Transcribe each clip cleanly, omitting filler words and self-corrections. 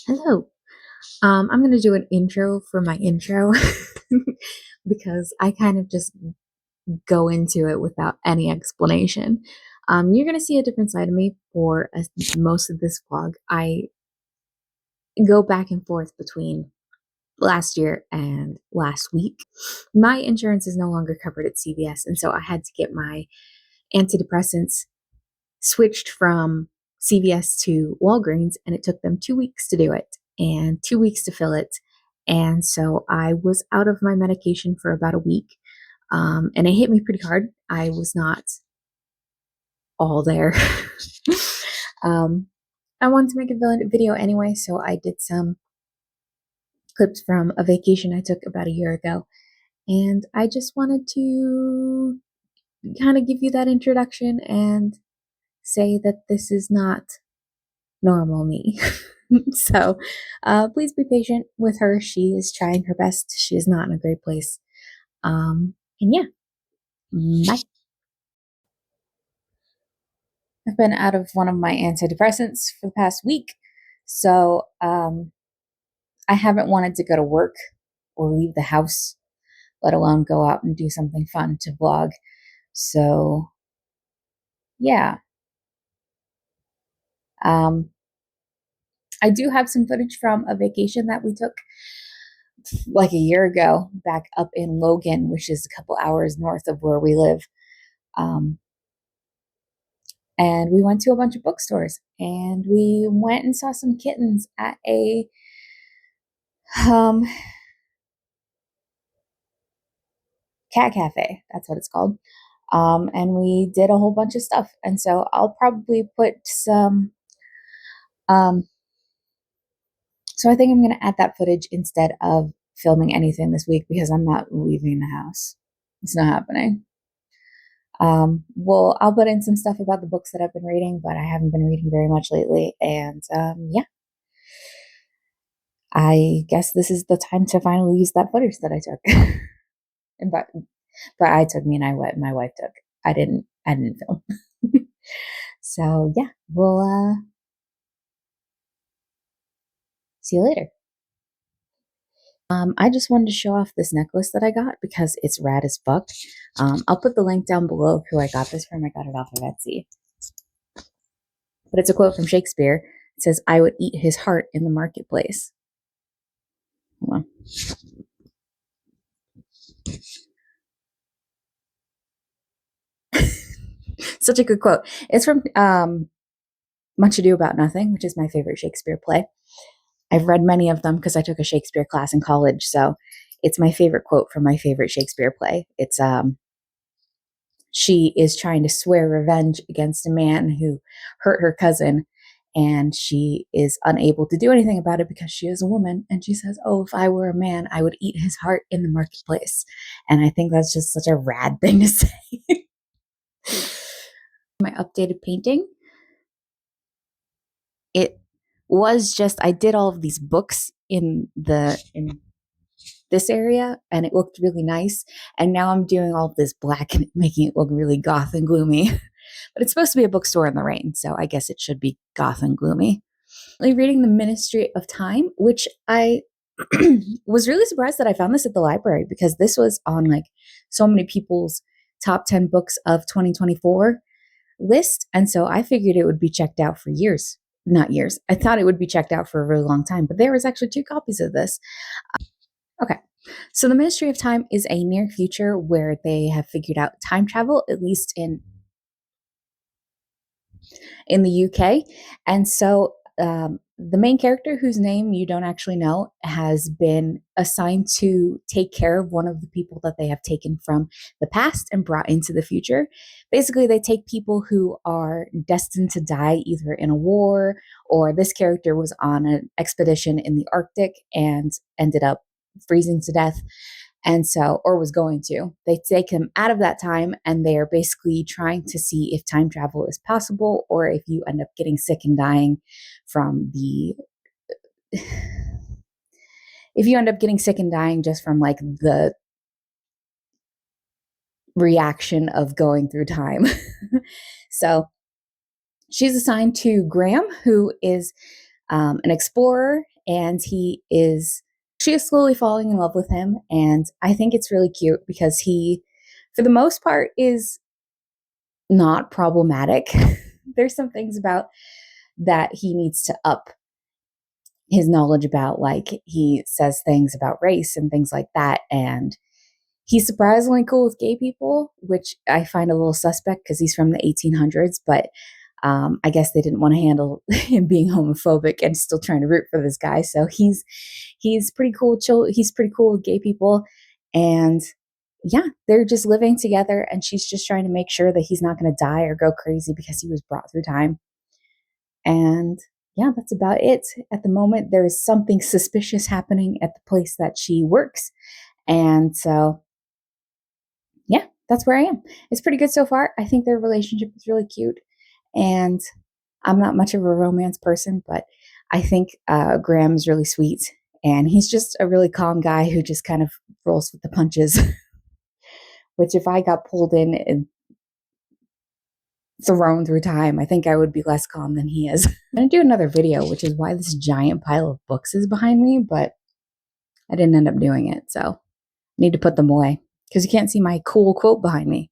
Hello. I'm going to do an intro for my intro because I kind of just go into it without any explanation. You're going to see a different side of me for most of this vlog. I go back and forth between last year and last week. My insurance is no longer covered at CVS, and so I had to get my antidepressants switched from CVS to Walgreens, and it took them 2 weeks to do it and 2 weeks to fill it. And so I was out of my medication for about a week. And it hit me pretty hard. I was not all there. um, I wanted to make a video anyway, so I did some clips from a vacation I took about a year ago. And I just wanted to kind of give you that introduction and say that this is not normal me. So please be patient with her. She is trying her best. She is not in a great place. And yeah, bye. I've been out of one of my antidepressants for the past week. So I haven't wanted to go to work or leave the house, let alone go out and do something fun to vlog. So yeah. I do have some footage from a vacation that we took like a year ago back up in Logan, which is a couple hours north of where we live. And we went to a bunch of bookstores and we went and saw some kittens at a cat cafe. That's what it's called. And we did a whole bunch of stuff. And so I'll probably put some. So I think I'm going to add that footage instead of filming anything this week because I'm not leaving the house. It's not happening. Well, I'll put in some stuff about the books that I've been reading, but I haven't been reading very much lately. And yeah, I guess this is the time to finally use that footage that I took. And but I took, me and my wife took. I didn't film. So yeah, we'll see you later. I just wanted to show off this necklace that I got because it's rad as fuck. I'll put the link down below of who I got this from. I got it off of Etsy. But it's a quote from Shakespeare. It says, "I would eat his heart in the marketplace." Hold on. Such a good quote. It's from Much Ado About Nothing, which is my favorite Shakespeare play. I've read many of them because I took a Shakespeare class in college, so it's my favorite quote from my favorite Shakespeare play. It's she is trying to swear revenge against a man who hurt her cousin, and she is unable to do anything about it because she is a woman. And she says, "Oh, if I were a man, I would eat his heart in the marketplace." And I think that's just such a rad thing to say. My updated painting, it was just, I did all of these books in this area and it looked really nice. And now I'm doing all of this black and making it look really goth and gloomy. But it's supposed to be a bookstore in the rain, so I guess it should be goth and gloomy. I'm reading The Ministry of Time, which I was really surprised that I found this at the library because this was on like so many people's top 10 books of 2024 list. And so I figured it would be checked out for years. Not years. I thought it would be checked out for a really long time, but there was actually 2 copies of this. Okay. So the Ministry of Time is a near future where they have figured out time travel, at least in the UK. And so the main character, whose name you don't actually know, has been assigned to take care of one of the people that they have taken from the past and brought into the future. Basically, they take people who are destined to die either in a war, or this character was on an expedition in the Arctic and ended up freezing to death. And so, or was going to, they take him out of that time and they are basically trying to see if time travel is possible or if you end up getting sick and dying from if you end up getting sick and dying just from like the reaction of going through time. So she's assigned to Graham, who is an explorer and she is slowly falling in love with him. And I think it's really cute because he, for the most part, is not problematic. There's some things about that he needs to up his knowledge about, like he says things about race and things like that. And he's surprisingly cool with gay people, which I find a little suspect because he's from the 1800s. But I guess they didn't want to handle him being homophobic and still trying to root for this guy. So he's pretty cool. He's pretty cool with gay people, and yeah, they're just living together. And she's just trying to make sure that he's not going to die or go crazy because he was brought through time. And yeah, that's about it. At the moment, there's something suspicious happening at the place that she works. And so, yeah, that's where I am. It's pretty good so far. I think their relationship is really cute. And I'm not much of a romance person, but I think Graham's really sweet. And he's just a really calm guy who just kind of rolls with the punches. Which, if I got pulled in and thrown through time, I think I would be less calm than he is. I'm going to do another video, which is why this giant pile of books is behind me, but I didn't end up doing it, so I need to put them away because you can't see my cool quote behind me.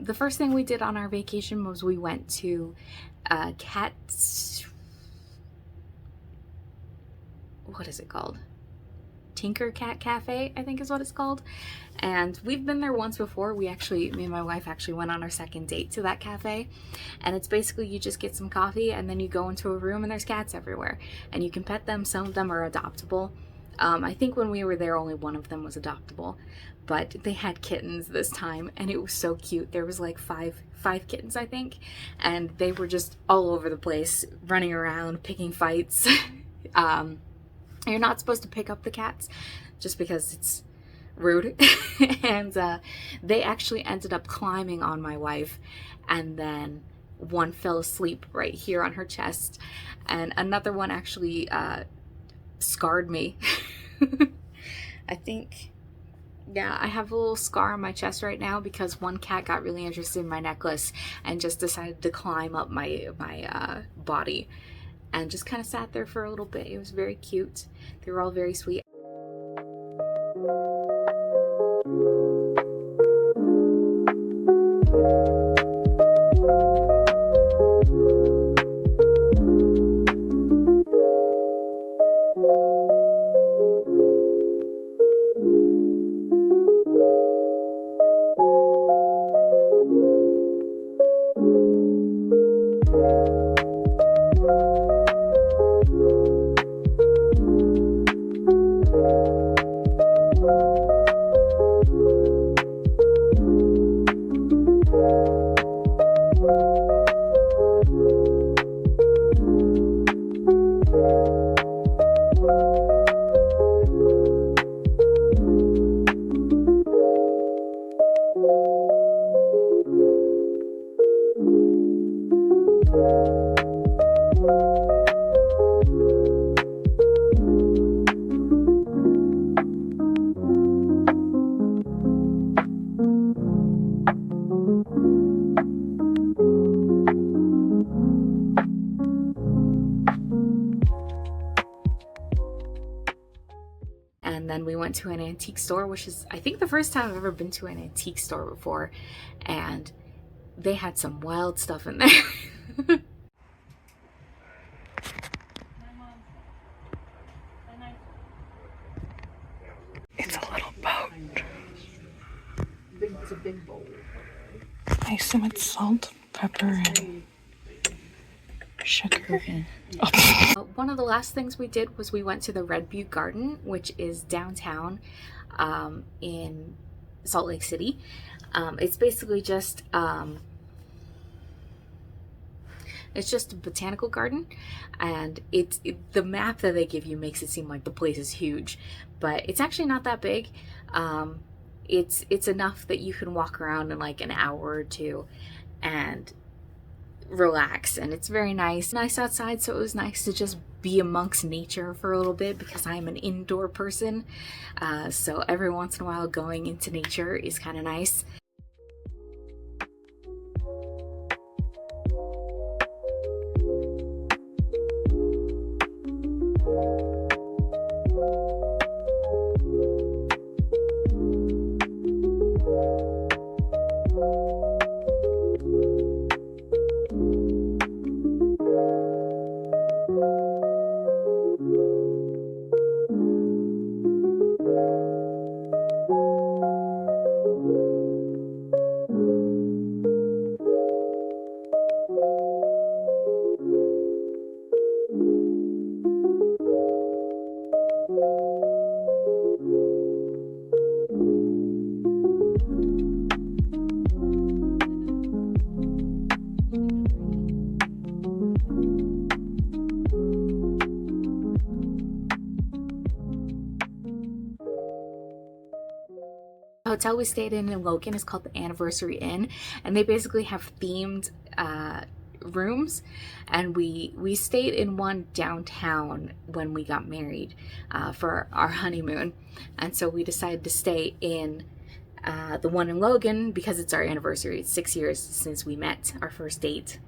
The first thing we did on our vacation was we went to what is it called? Tinker Cat Cafe, I think is what it's called. And we've been there once before. Me and my wife actually went on our second date to that cafe. And it's basically you just get some coffee and then you go into a room and there's cats everywhere. And you can pet them. Some of them are adoptable. I think when we were there, only one of them was adoptable. But they had kittens this time and it was so cute. There was like five kittens, I think. And they were just all over the place, running around, picking fights. You're not supposed to pick up the cats just because it's rude. And they actually ended up climbing on my wife, and then one fell asleep right here on her chest, and another one actually scarred me. I think, yeah, I have a little scar on my chest right now because one cat got really interested in my necklace and just decided to climb up my body. And just kind of sat there for a little bit. It was very cute. They were all very sweet. And then we went to an antique store, which is, I think, the first time I've ever been to an antique store before. And they had some wild stuff in there. It's a little boat. It's a big bowl. I assume it's salt, pepper, and sugar. One of the last things we did was we went to the Red Butte Garden, which is downtown in Salt Lake City. It's basically just it's just a botanical garden, and the map that they give you makes it seem like the place is huge, but it's actually not that big. It's enough that you can walk around in like an hour or two and relax, and it's very nice outside. So it was nice to just be amongst nature for a little bit because I'm an indoor person, so every once in a while going into nature is kind of nice. hotel we stayed in Logan is called the Anniversary Inn, and they basically have themed rooms. And we stayed in one downtown when we got married for our honeymoon, and so we decided to stay in the one in Logan because it's our anniversary. It's 6 years since we met, our first date.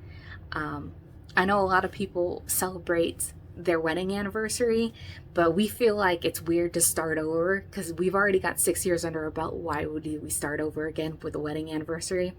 I know a lot of people celebrate their wedding anniversary, but we feel like it's weird to start over because we've already got 6 years under our belt. Why would we start over again with a wedding anniversary?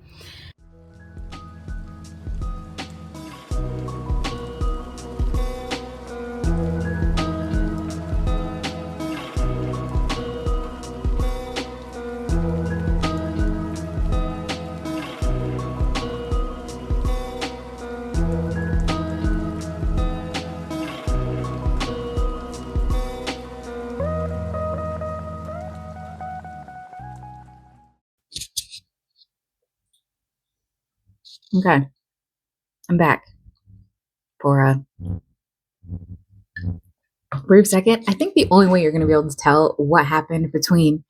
Okay, I'm back for a brief second. I think the only way you're going to be able to tell what happened between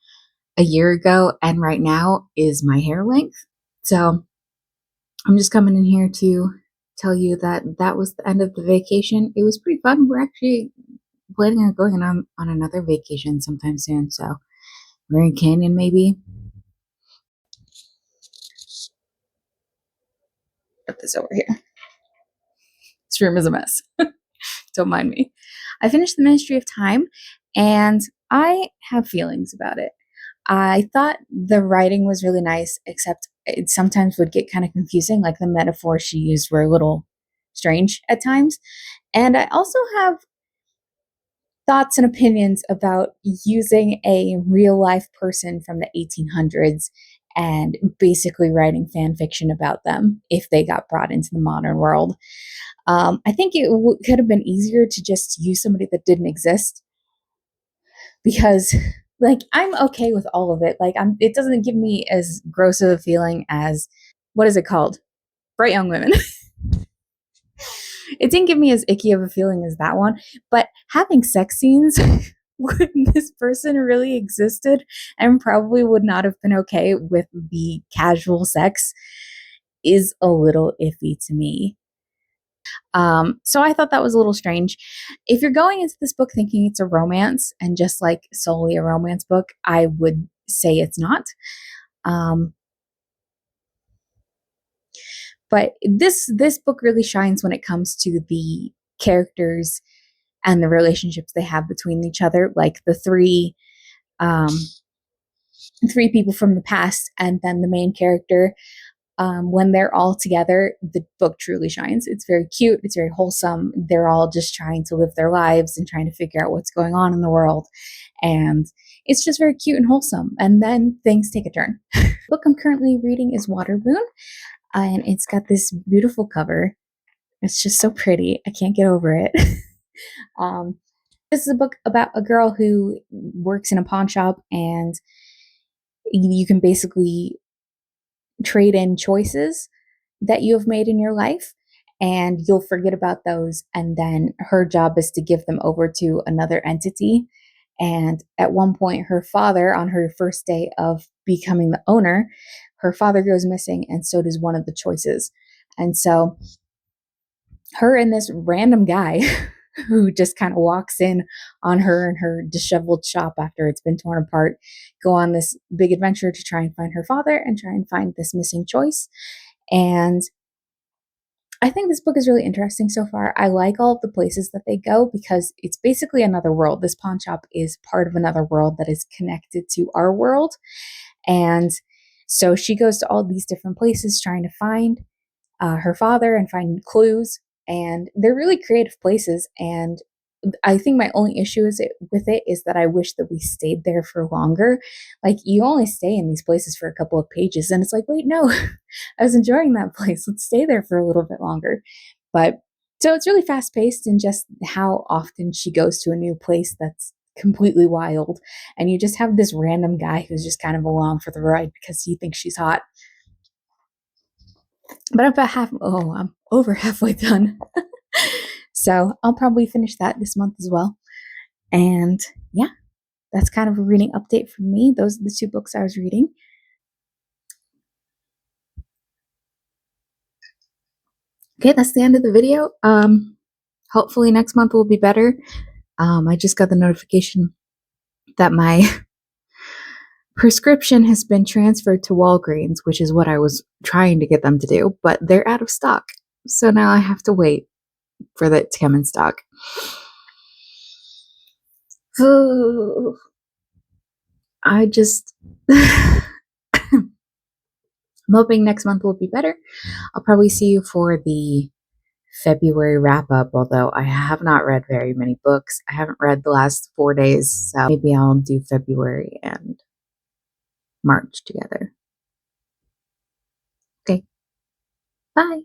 a year ago and right now is my hair length. So I'm just coming in here to tell you that that was the end of the vacation. It was pretty fun. We're actually planning on going on another vacation sometime soon. So Grand Canyon, maybe. Put this over here. This room is a mess. Don't mind me. I finished the Ministry of Time, and I have feelings about it. I thought the writing was really nice, except it sometimes would get kind of confusing. Like the metaphors she used were a little strange at times. And I also have thoughts and opinions about using a real life person from the 1800s and basically writing fan fiction about them if they got brought into the modern world. I think it could have been easier to just use somebody that didn't exist, because like I'm okay with all of it. Like it doesn't give me as gross of a feeling as, what is it called? Bright Young Women. It didn't give me as icky of a feeling as that one, but having sex scenes when this person really existed and probably would not have been okay with the casual sex is a little iffy to me. So I thought that was a little strange. If you're going into this book thinking it's a romance and just like solely a romance book, I would say it's not. But this book really shines when it comes to the characters and the relationships they have between each other, like the three people from the past and then the main character. When they're all together, the book truly shines. It's very cute. It's very wholesome. They're all just trying to live their lives and trying to figure out what's going on in the world. And it's just very cute and wholesome. And then things take a turn. The book I'm currently reading is Waterboon, and it's got this beautiful cover. It's just so pretty. I can't get over it. This is a book about a girl who works in a pawn shop, and you can basically trade in choices that you have made in your life, and you'll forget about those. And then her job is to give them over to another entity. And at one point, her father, on her first day of becoming the owner, her father goes missing, and so does one of the choices. And so her and this random guy who just kind of walks in on her and her disheveled shop after it's been torn apart go on this big adventure to try and find her father and try and find this missing choice. And I think this book is really interesting so far. I like all of the places that they go because it's basically another world. This pawn shop is part of another world that is connected to our world. And so she goes to all these different places trying to find her father and find clues. And they're really creative places. And I think my only issue with it is that I wish that we stayed there for longer. Like, you only stay in these places for a couple of pages, and it's like, wait, no, I was enjoying that place. Let's stay there for a little bit longer. But so it's really fast paced in just how often she goes to a new place that's completely wild. And you just have this random guy who's just kind of along for the ride because he thinks she's hot. But I'm over halfway done. So I'll probably finish that this month as well. And yeah, that's kind of a reading update from me. Those are the two books I was reading. Okay, that's the end of the video. Hopefully next month will be better. I just got the notification that my prescription has been transferred to Walgreens, which is what I was trying to get them to do, but they're out of stock. So now I have to wait for that to come in stock. I just I'm hoping next month will be better. I'll probably see you for the February wrap up, although I have not read very many books. I haven't read the last 4 days, so maybe I'll do February and March together. Okay, bye.